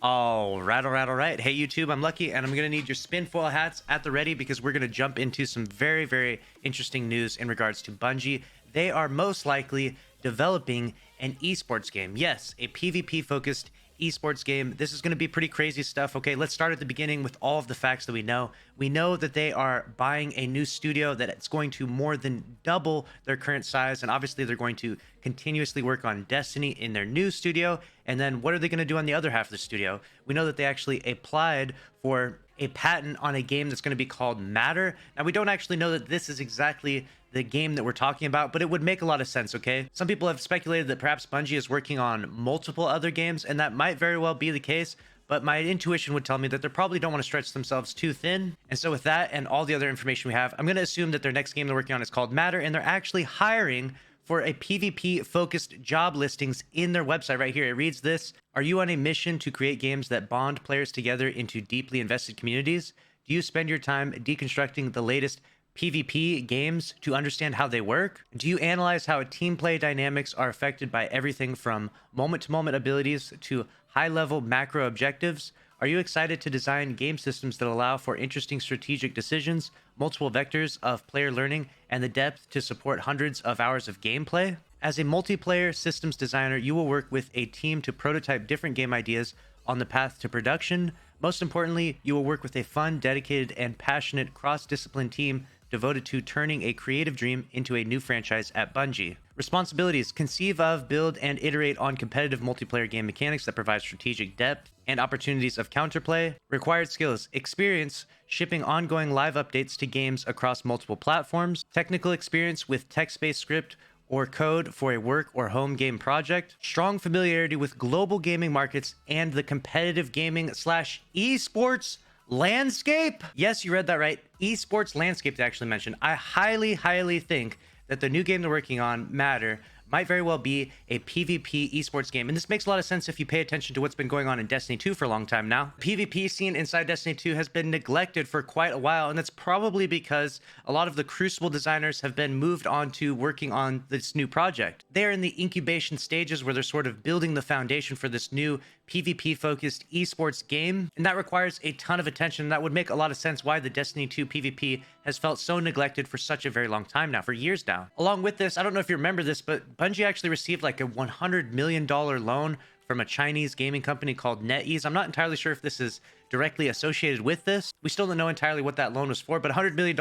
All right. Hey, YouTube, I'm Lucky, and I'm going to need your Spinfoil hats at the ready because we're going to jump into some very, very interesting news in regards to Bungie. They are most likely developing an esports game. Yes, a PvP focused esports game. This is going to be pretty crazy stuff. Okay, let's start at the beginning with all of the facts that we know. We know that they are buying a new studio that it's going to more than double their current size, and obviously they're going to continuously work on Destiny in their new studio. And then what are they going to do on the other half of the studio? We know that they actually applied for a patent on a game that's going to be called Matter. Now, we don't actually know that this is exactly the game that we're talking about, but it would make a lot of sense, okay? Some people have speculated that perhaps Bungie is working on multiple other games, and that might very well be the case, but my intuition would tell me that they probably don't want to stretch themselves too thin. And so with that and all the other information we have, I'm going to assume that their next game they're working on is called Matter, and they're actually hiring for a PvP focused job listings in their website right here. It reads this: are you on a mission to create games that bond players together into deeply invested communities? Do you spend your time deconstructing the latest PvP games to understand how they work? Do you analyze how team play dynamics are affected by everything from moment to moment abilities to high level macro objectives? Are you excited to design game systems that allow for interesting strategic decisions, multiple vectors of player learning, and the depth to support hundreds of hours of gameplay? As a multiplayer systems designer, you will work with a team to prototype different game ideas on the path to production. Most importantly, you will work with a fun, dedicated, and passionate cross-discipline team devoted to turning a creative dream into a new franchise at Bungie. Responsibilities: conceive of, build, and iterate on competitive multiplayer game mechanics that provide strategic depth and opportunities of counterplay. Required skills: experience shipping ongoing live updates to games across multiple platforms, technical experience with text-based script or code for a work or home game project, strong familiarity with global gaming markets and the competitive gaming slash esports landscape. Yes, you read that right. Esports landscape to actually mention. I highly think that the new game they're working on, Matter, might very well be a PvP esports game. And this makes a lot of sense if you pay attention to what's been going on in Destiny 2 for a long time now. PvP scene inside Destiny 2 has been neglected for quite a while, and that's probably because a lot of the Crucible designers have been moved on to working on this new project. They're in the incubation stages where they're sort of building the foundation for this new PvP focused esports game, and that requires a ton of attention. That would make a lot of sense why the Destiny 2 PvP has felt so neglected for such a very long time now, for years now. Along with this, I don't know if you remember this, but Bungie actually received like a $100 million loan from a Chinese gaming company called NetEase. I'm not entirely sure if this is directly associated with this. We still don't know entirely what that loan was for, but $100 million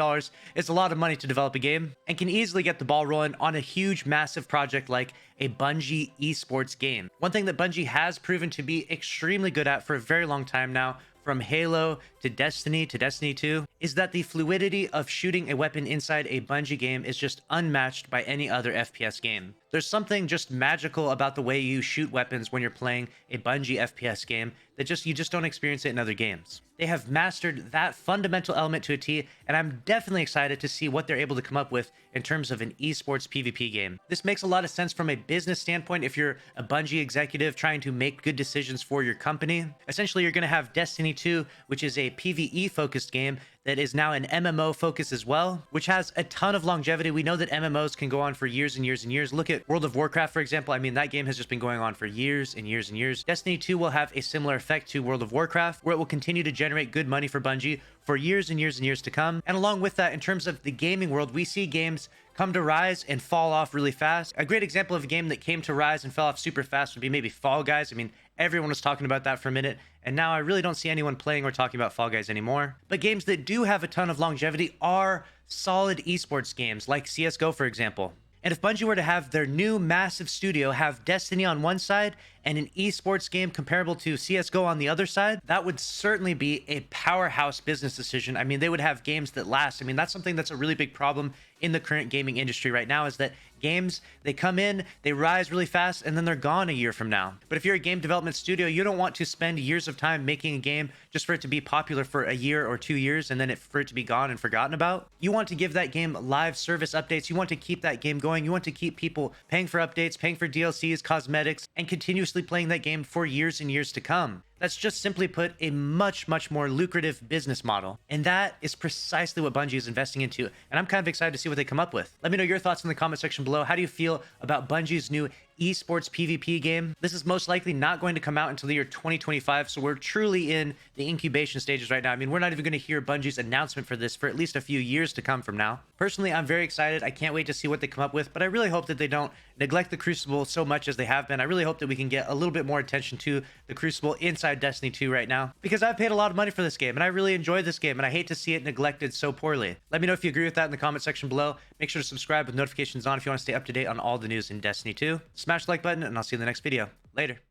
is a lot of money to develop a game and can easily get the ball rolling on a huge, massive project like a Bungie esports game. One thing that Bungie has proven to be extremely good at for a very long time now, from Halo to Destiny 2, is that the fluidity of shooting a weapon inside a Bungie game is just unmatched by any other FPS game. There's something just magical about the way you shoot weapons when you're playing a Bungie FPS game that you just don't experience it in other games. They have mastered that fundamental element to a T, and I'm definitely excited to see what they're able to come up with in terms of an esports PvP game. This makes a lot of sense from a business standpoint if you're a Bungie executive trying to make good decisions for your company. Essentially, you're going to have Destiny 2, which is a PvE focused game that is now an MMO focus as well, which has a ton of longevity. We know that MMOs can go on for years and years and years. Look at World of Warcraft, for example. I mean, that game has just been going on for years and years and years. Destiny 2 will have a similar effect to World of Warcraft, where it will continue to generate good money for Bungie for years and years and years to come. And along with that, in terms of the gaming world, we see games come to rise and fall off really fast. A great example of a game that came to rise and fell off super fast would be maybe Fall Guys. I mean, everyone was talking about that for a minute, and now I really don't see anyone playing or talking about Fall Guys anymore. But games that do have a ton of longevity are solid esports games, like CSGO, for example. And if Bungie were to have their new massive studio have Destiny on one side and an esports game comparable to CSGO on the other side, that would certainly be a powerhouse business decision. I mean, they would have games that last. I mean, that's something that's a really big problem in the current gaming industry right now, is that games, they come in, they rise really fast, and then they're gone a year from now. But if you're a game development studio, you don't want to spend years of time making a game just for it to be popular for a year or 2 years and then for it to be gone and forgotten about. You want to give that game live service updates. You want to keep that game going. You want to keep people paying for updates, paying for DLCs, cosmetics, and continuously playing that game for years and years to come. That's just simply put a much, much more lucrative business model. And that is precisely what Bungie is investing into. And I'm kind of excited to see what they come up with. Let me know your thoughts in the comment section below. How do you feel about Bungie's new eSports PvP game? This is most likely not going to come out until the year 2025, so we're truly in the incubation stages right now. I mean, we're not even going to hear Bungie's announcement for this for at least a few years to come from now. Personally, I'm very excited. I can't wait to see what they come up with, but I really hope that they don't neglect the Crucible so much as they have been. I really hope that we can get a little bit more attention to the Crucible inside Destiny 2 right now, because I've paid a lot of money for this game and I really enjoy this game, and I hate to see it neglected so poorly. Let me know if you agree with that in the comment section below. Make sure to subscribe with notifications on if you want to stay up to date on all the news in Destiny 2. Smash the like button, and I'll see you in the next video. Later.